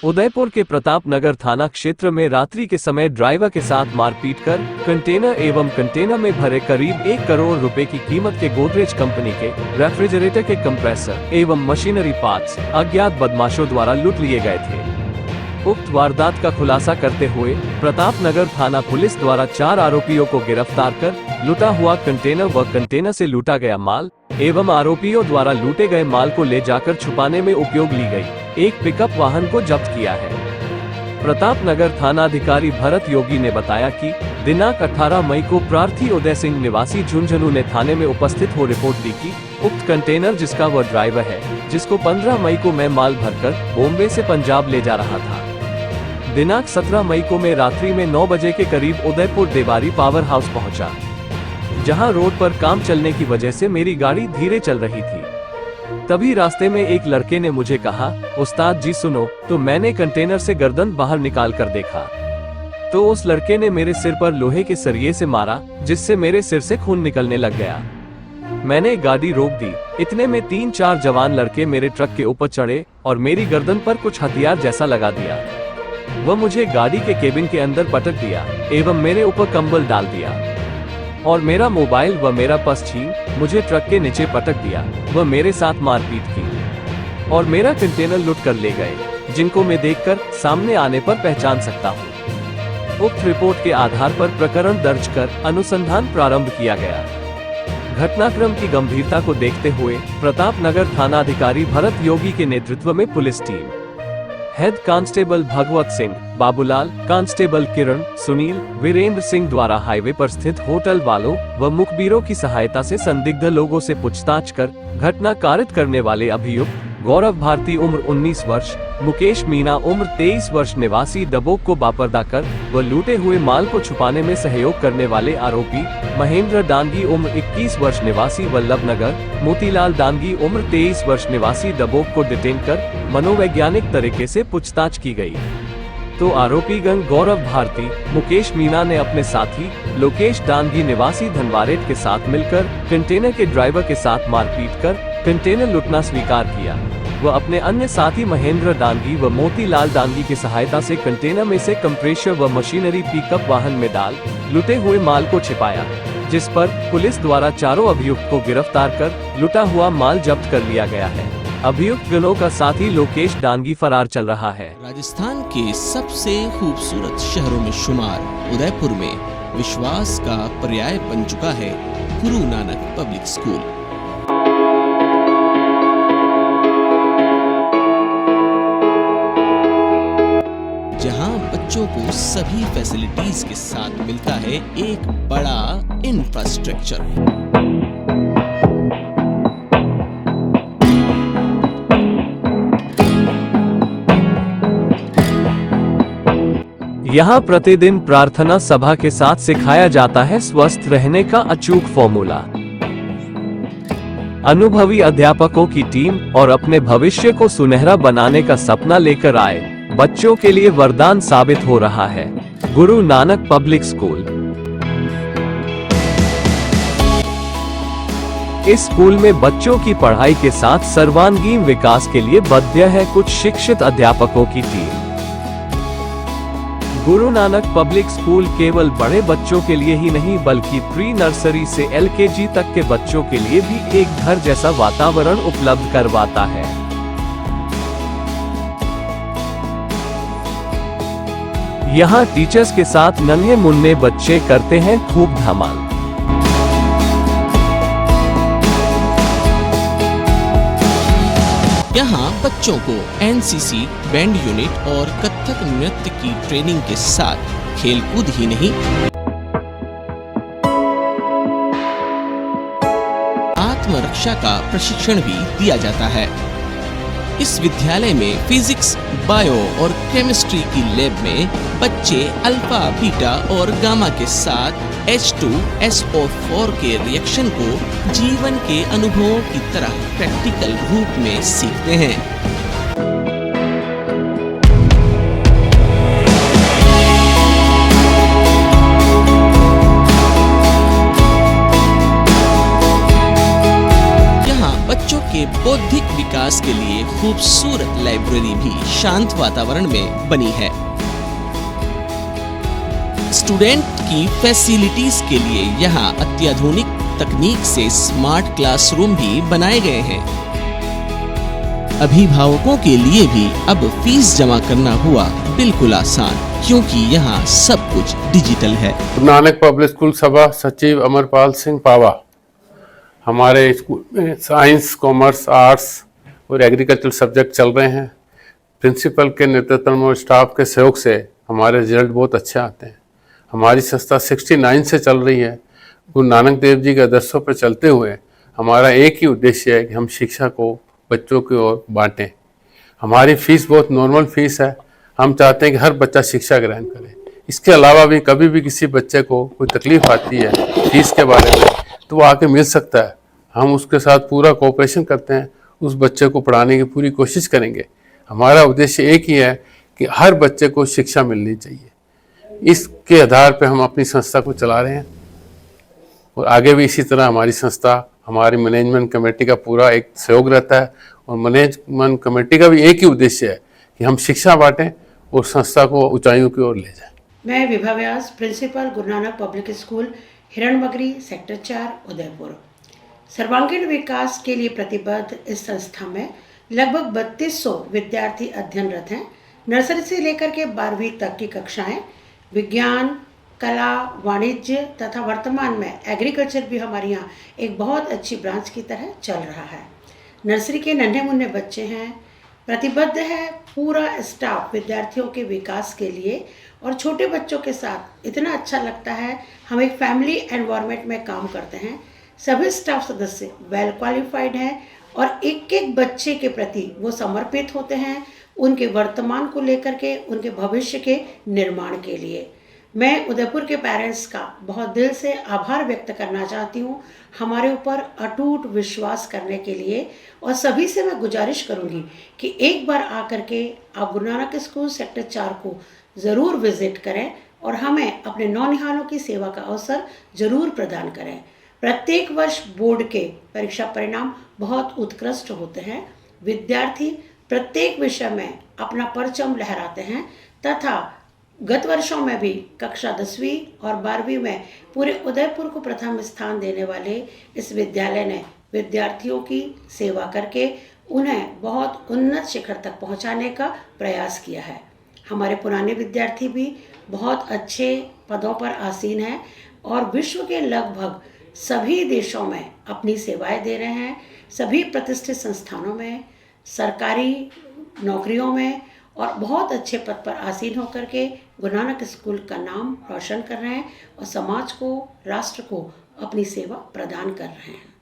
उदयपुर के प्रताप नगर थाना क्षेत्र में रात्रि के समय ड्राइवर के साथ मारपीट कर कंटेनर में भरे करीब 1 करोड़ रुपए की कीमत के गोदरेज कंपनी के रेफ्रिजरेटर के कंप्रेसर एवं मशीनरी पार्ट्स अज्ञात बदमाशों द्वारा लूट लिए गए थे। उक्त वारदात का खुलासा करते हुए प्रताप नगर थाना पुलिस द्वारा 4 आरोपियों को गिरफ्तार कर लूटा हुआ कंटेनर व कंटेनर से लूटा गया माल एवं आरोपियों द्वारा लूटे गए माल को ले जाकर छुपाने में उपयोग ली गई एक पिकअप वाहन को जब्त किया है। प्रताप नगर थाना अधिकारी भरत योगी ने बताया कि दिनांक 18 मई को प्रार्थी उदय सिंह निवासी झुंझुनू ने थाने में उपस्थित हो रिपोर्ट दी कि उक्त कंटेनर जिसका वह ड्राइवर है, जिसको 15 मई को मैं माल भरकर बॉम्बे से पंजाब ले जा रहा था। दिनांक 17 मई को मैं रात्रि में 9 बजे के करीब उदयपुर देवारी पावर हाउस पहुंचा, जहां रोड पर काम चलने की वजह से मेरी गाड़ी धीरे चल रही थी। तभी रास्ते में एक लड़के ने मुझे कहा, उस्ताद जी सुनो, तो मैंने कंटेनर से गर्दन बाहर निकाल कर देखा तो उस लड़के ने मेरे सिर पर लोहे के सरिये से मारा, जिससे मेरे सिर से खून निकलने लग गया। मैंने गाड़ी रोक दी। इतने में 3-4 जवान लड़के मेरे ट्रक के ऊपर चढ़े और मेरी गर्दन पर कुछ हथियार जैसा लगा दिया। वह मुझे गाड़ी के केबिन के अंदर पटक दिया एवं मेरे ऊपर कंबल डाल दिया और मेरा मोबाइल व मेरा पर्स छीन मुझे ट्रक के नीचे पटक दिया। वह मेरे साथ मारपीट की और मेरा कंटेनर लूट कर ले गए, जिनको मैं देखकर सामने आने पर पहचान सकता हूँ। उक्त रिपोर्ट के आधार पर प्रकरण दर्ज कर अनुसंधान प्रारंभ किया गया। घटनाक्रम की गंभीरता को देखते हुए प्रताप नगर थाना अधिकारी भरत योगी के नेतृत्व में police team head constable Bhagwat Singh, Babulal, constable किरण, सुनील, वीरेंद्र सिंह द्वारा हाईवे पर स्थित होटल वालों व मुखबिरों की सहायता से संदिग्ध लोगों से पूछताछ कर घटना कारित करने वाले अभियुक्त गौरव भारती उम्र 19 वर्ष, मुकेश मीणा उम्र 23 वर्ष निवासी डबोक को बापर्दा कर व लूटे हुए माल को छुपाने में सहयोग करने वाले आरोपी महेंद्र डांगी उम्र 21 वर्ष निवासी वल्लभनगर, मोतीलाल डांगी उम्र 23 वर्ष निवासी डबोक को डिटेन कर मनोवैज्ञानिक तरीके से पूछताछ की गई। तो आरोपीगण गौरव भारती, मुकेश मीणा ने अपने साथी लोकेश डांगी निवासी धनवारेट के साथ मिलकर कंटेनर के ड्राइवर के साथ मारपीट कर कंटेनर लूटना स्वीकार किया। वह अपने अन्य साथी महेंद्र डांगी व मोतीलाल डांगी की सहायता से कंटेनर में से कंप्रेसर व मशीनरी पिकअप वाहन में डाल लूटे हुए माल को छिपाया, जिस पर पुलिस द्वारा चारों अभियुक्त को गिरफ्तार कर लूटा हुआ माल जब्त कर लिया गया है। अभियुक्त गणों का साथी लोकेश डांगी फरार चल रहा है। राजस्थान के सबसे खूबसूरत शहरों में शुमार उदयपुर में विश्वास का पर्याय बन चुका है गुरु नानक पब्लिक स्कूल। जहां बच्चों को सभी फैसिलिटीज के साथ मिलता है एक बड़ा इंफ्रास्ट्रक्चर। यहाँ प्रतिदिन प्रार्थना सभा के साथ सिखाया जाता है स्वस्थ रहने का अचूक फॉर्मूला। अनुभवी अध्यापकों की टीम और अपने भविष्य को सुनहरा बनाने का सपना लेकर आए बच्चों के लिए वरदान साबित हो रहा है गुरु नानक पब्लिक स्कूल। इस स्कूल में बच्चों की पढ़ाई के साथ सर्वांगीण विकास के लिए बद्ध है कुछ शिक्षित अध्यापकों की team. Guru Nanak public school केवल बड़े बच्चों के लिए ही नहीं बल्कि प्री नर्सरी से LKG तक के बच्चों के लिए भी एक घर जैसा वातावरण उपलब्ध करवाता है। यहाँ टीचर्स के साथ नन्हे मुन्ने बच्चे करते हैं खूब धमाल। यहाँ बच्चों को NCC, बैंड यूनिट और कथक नृत्य की ट्रेनिंग के साथ खेलकूद ही नहीं, आत्मरक्षा का प्रशिक्षण भी दिया जाता है। इस विद्यालय में फिजिक्स, बायो और केमिस्ट्री की लैब में बच्चे अल्फा, बीटा और गामा के साथ H2SO4 के रिएक्शन को जीवन के अनुभवों की तरह प्रैक्टिकल रूप में सीखते हैं। यहाँ बच्चों के बौद्धिक बौद्धिक विकास के लिए खूबसूरत लाइब्रेरी भी शांत वातावरण में बनी है। स्टूडेंट की फैसिलिटीज के लिए यहाँ अत्याधुनिक तकनीक से स्मार्ट क्लासरूम भी बनाए गए हैं। अभिभावकों के लिए भी अब फीस जमा करना हुआ बिल्कुल आसान, क्योंकि यहाँ सब कुछ डिजिटल है। गुरु नानक पब्लिक स्कूल सभा सचिव अमरपाल सिंह पावा। हमारे स्कूल में साइंस, कॉमर्स, आर्ट्स और एग्रीकल्चर सब्जेक्ट चल रहे हैं। प्रिंसिपल के नेतृत्व में और स्टाफ के सहयोग से हमारे रिजल्ट बहुत अच्छे आते हैं। हमारी संस्था 69 से चल रही है। गुरु नानक देव जी के आदर्शों पर चलते हुए हमारा एक ही उद्देश्य है कि हम शिक्षा को बच्चों की ओर बांटें। हमारी फीस बहुत नॉर्मल फीस है। हम चाहते हैं कि हर बच्चा शिक्षा ग्रहण करे। इसके अलावा भी कभी भी किसी बच्चे को कोई तकलीफ आती है फीस के बारे में तो वो आके मिल सकता है। हम उसके साथ पूरा कोऑपरेशन करते हैं, उस बच्चे को पढ़ाने की पूरी कोशिश करेंगे। हमारा उद्देश्य एक ही है कि हर बच्चे को शिक्षा मिलनी चाहिए। इसके आधार पर हम अपनी संस्था को चला रहे हैं और आगे भी इसी तरह हमारी संस्था, हमारी मैनेजमेंट कमेटी का पूरा एक सहयोग रहता है। और मैनेजमेंट कमेटी का भी एक ही उद्देश्य है कि हम शिक्षा बांटें और संस्था को ऊंचाइयों की ओर ले जाएं। मैं विभा व्यास, principal Guru Nanak public school Hiranmagri sector 4 Udaipur. सर्वांगीण विकास के लिए प्रतिबद्ध इस संस्था में लगभग 3200 विद्यार्थी अध्ययनरत हैं। नर्सरी से लेकर के 12वीं तक की कक्षाएं विज्ञान, कला, वाणिज्य तथा वर्तमान में एग्रीकल्चर भी हमारे यहाँ एक बहुत अच्छी ब्रांच की तरह चल रहा है। नर्सरी के नन्हे मुन्ने बच्चे हैं। प्रतिबद्ध है पूरा स्टाफ विद्यार्थियों के विकास के लिए और छोटे बच्चों के साथ इतना अच्छा लगता है। हम एक फैमिली एनवायरनमेंट में काम करते हैं। सभी स्टाफ सदस्य वेल क्वालिफाइड हैं और एक एक बच्चे के प्रति वो समर्पित होते हैं, उनके वर्तमान को लेकर के, उनके भविष्य के निर्माण के लिए। मैं उदयपुर के पेरेंट्स का बहुत दिल से आभार व्यक्त करना चाहती हूँ हमारे ऊपर अटूट विश्वास करने के लिए। और सभी से मैं गुजारिश करूँगी कि एक बार आकर के आप गुरु नानक स्कूल सेक्टर 4 को ज़रूर विज़िट करें और हमें अपने नौनिहालों की सेवा का अवसर ज़रूर प्रदान करें। प्रत्येक वर्ष बोर्ड के परीक्षा परिणाम बहुत उत्कृष्ट होते हैं। विद्यार्थी प्रत्येक विषय में अपना परचम लहराते हैं तथा गत वर्षों में भी कक्षा 10वीं और 12वीं में पूरे उदयपुर को प्रथम स्थान देने वाले इस विद्यालय ने विद्यार्थियों की सेवा करके उन्हें बहुत उन्नत शिखर तक पहुंचाने का प्रयास किया है। हमारे पुराने विद्यार्थी भी बहुत अच्छे पदों पर आसीन हैं और विश्व के लगभग सभी देशों में अपनी सेवाएं दे रहे हैं। सभी प्रतिष्ठित संस्थानों में, सरकारी नौकरियों में और बहुत अच्छे पद पर आसीन होकर के गुरु नानक स्कूल का नाम रोशन कर रहे हैं और समाज को, राष्ट्र को अपनी सेवा प्रदान कर रहे हैं।